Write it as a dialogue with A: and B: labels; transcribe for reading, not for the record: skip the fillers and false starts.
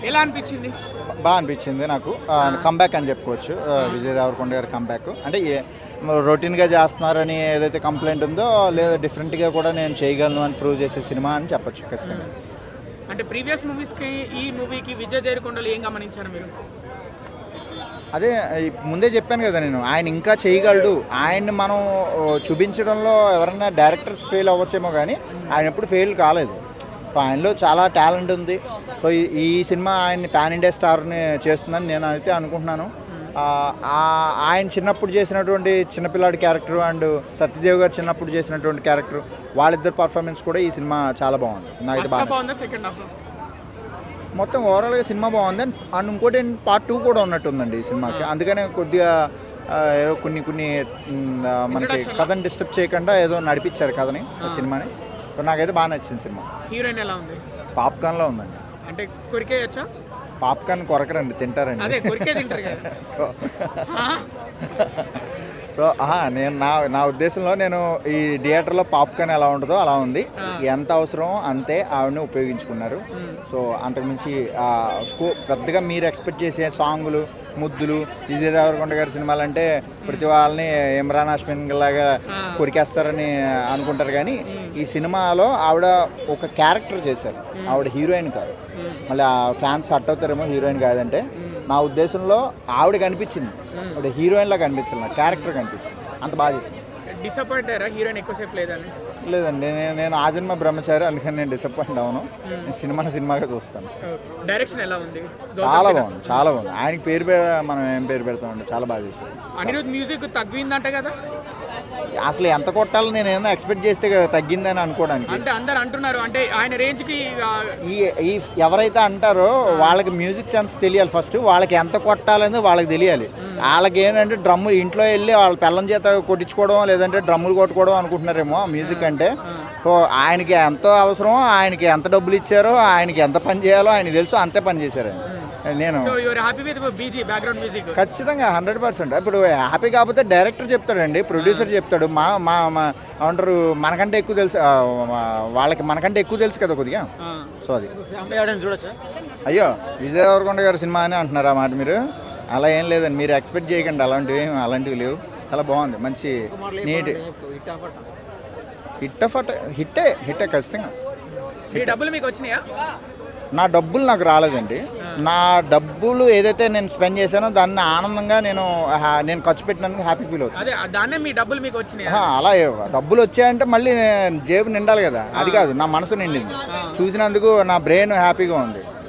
A: ఎలా అనిపించింది?
B: బాగా అనిపించింది నాకు. కంబ్యాక్ అని చెప్పుకోవచ్చు. విజయ్ దేవరకొండ గారి కంబ్యాక్ అంటే రొటీన్గా చేస్తున్నారని ఏదైతే కంప్లైంట్ ఉందో లేదా డిఫరెంట్గా కూడా నేను చేయగలను అని ప్రూవ్ చేసే సినిమా అని చెప్పొచ్చు ఖచ్చితంగా.
A: అంటే ప్రీవియస్ మూవీస్కి ఈ మూవీకి విజయ్ దేవరకొండలో ఏం గమనించారు మీరు?
B: అదే ముందే చెప్పాను కదా నేను, ఆయన ఇంకా చేయగలడు. ఆయన్ని మనం చూపించడంలో ఎవరైనా డైరెక్టర్స్ ఫెయిల్ అవ్వచ్చేమో కానీ ఆయన ఎప్పుడు ఫెయిల్ కాలేదు. సో ఆయనలో చాలా టాలెంట్ ఉంది. సో ఈ సినిమా ఆయన్ని పాన్ ఇండియా స్టార్ని చేస్తుందని నేను అయితే అనుకుంటున్నాను. ఆయన చిన్నప్పుడు చేసినటువంటి చిన్నపిల్లాడి క్యారెక్టర్ అండ్ సత్యదేవ్ గారు చిన్నప్పుడు చేసినటువంటి క్యారెక్టర్, వాళ్ళిద్దరు పర్ఫార్మెన్స్ కూడా ఈ సినిమా చాలా బాగుంది. నాకు బాగా
A: సెకండ్ హాఫ్
B: మొత్తం ఓవరాల్గా సినిమా బాగుంది. అండ్ ఇంకోటి పార్ట్ 2 కూడా ఉన్నట్టుందండి ఈ సినిమాకి. అందుకనే కొద్దిగా ఏదో కొన్ని మనకి కథని డిస్టర్బ్ చేయకుండా ఏదో నడిపించారు కథని సినిమాని. నాకైతే బాగా నచ్చింది సినిమా.
A: హీరోయిన్ ఎలా ఉంది?
B: పాప్కార్న్లో ఉందండి.
A: అంటే కొరికేయచ్చా?
B: పాప్కార్న్ కొరకరండి, తింటారండి.
A: అదే కొరికే తింటారు కదా.
B: సో నేను నా ఉద్దేశంలో నేను ఈ థియేటర్లో పాప్కార్న్ ఎలా ఉంటుందో అలా ఉంది. ఎంత అవసరమో అంతే ఆవిడని ఉపయోగించుకున్నారు. సో అంతకుమించి పెద్దగా మీరు ఎక్స్పెక్ట్ చేసే సాంగులు, ముద్దులు, విజయ్ దేవరకొండ గారి సినిమాలు అంటే ప్రతి వాళ్ళని ఇమ్రాన్ హాష్మిన్ లాగా కొరికేస్తారని అనుకుంటారు. కానీ ఈ సినిమాలో ఆవిడ ఒక క్యారెక్టర్ చేశారు. ఆవిడ హీరోయిన్ కాదు. మళ్ళీ ఆ ఫ్యాన్స్ హట్ అవుతారేమో హీరోయిన్ కాదంటే. నా ఉద్దేశంలో ఆవిడ కనిపించింది, ఆవిడ హీరోయిన్లా కనిపించింది, నాకు క్యారెక్టర్ కనిపించింది. అంత బాగా చేసింది.
A: డిసప్పాయింట్ అయ్యారా హీరోయిన్ ఎక్కువసేపు లేదని?
B: లేదండి, నేను ఆ జన్మ బ్రహ్మచారి, అందుకని నేను డిసప్పాయింట్ అవును. సినిమాగా చూస్తాను.
A: డైరెక్షన్ ఎలా ఉంది?
B: చాలా బాగుంది, చాలా బాగుంది. ఆయనకి మనం ఏం పేరు పెడతామండి, చాలా బాగా చేశారు.
A: అనిరుద్ మ్యూజిక్ తగ్గిందంట కదా?
B: అసలు ఎంత కొట్టాలో నేను ఏమన్నా ఎక్స్పెక్ట్ చేస్తే కదా తగ్గిందని అనుకోవడానికి.
A: అంటే అందరు అంటున్నారు, అంటే ఆయన రేంజ్కి
B: ఈ ఎవరైతే అంటారో వాళ్ళకి మ్యూజిక్ సెన్స్ తెలియాలి ఫస్ట్. వాళ్ళకి ఎంత కొట్టాలని వాళ్ళకి తెలియాలి. వాళ్ళకి ఏంటంటే డ్రమ్ములు ఇంట్లో వెళ్ళి వాళ్ళ పిల్లం చేత కొట్టించుకోవడం లేదంటే డ్రమ్ములు కొట్టుకోవడం అనుకుంటున్నారేమో మ్యూజిక్ అంటే. సో ఆయనకి ఎంత అవసరమో, ఆయనకి ఎంత డబ్బులు ఇచ్చారో, ఆయనకి ఎంత పని చేయాలో ఆయనకి తెలుసు, అంతే పని చేశారు. నేను ఖచ్చితంగా 100%. ఇప్పుడు హ్యాపీ కాకపోతే డైరెక్టర్ చెప్తాడండి, ప్రొడ్యూసర్ చెప్తాడు. ఏమంటారు, మనకంటే ఎక్కువ తెలుసు వాళ్ళకి, మనకంటే ఎక్కువ తెలుసు కదా కొద్దిగా. సో అది
A: చూడొచ్చా?
B: అయ్యో, విజయ్ దేవరకొండ గారి సినిమా అని అంటున్నారు ఆ మాట మీరు. అలా ఏం లేదండి, మీరు ఎక్స్పెక్ట్ చేయకండి. అలాంటివి లేవు. చాలా బాగుంది, మంచి నీట్ హిట్టే ఖచ్చితంగా.
A: డబ్బులు మీకు వచ్చినాయా?
B: నా డబ్బులు నాకు రాలేదండి. నా డబ్బులు ఏదైతే నేను స్పెండ్ చేశానో దాన్ని ఆనందంగా నేను ఖర్చు పెట్టినందుకు హ్యాపీ ఫీల్ అవుతుంది. అలా డబ్బులు వచ్చాయంటే మళ్ళీ జేబు నిండాలి కదా, అది కాదు, నా మనసు నిండింది. చూసినందుకు నా బ్రెయిన్ హ్యాపీగా ఉంది.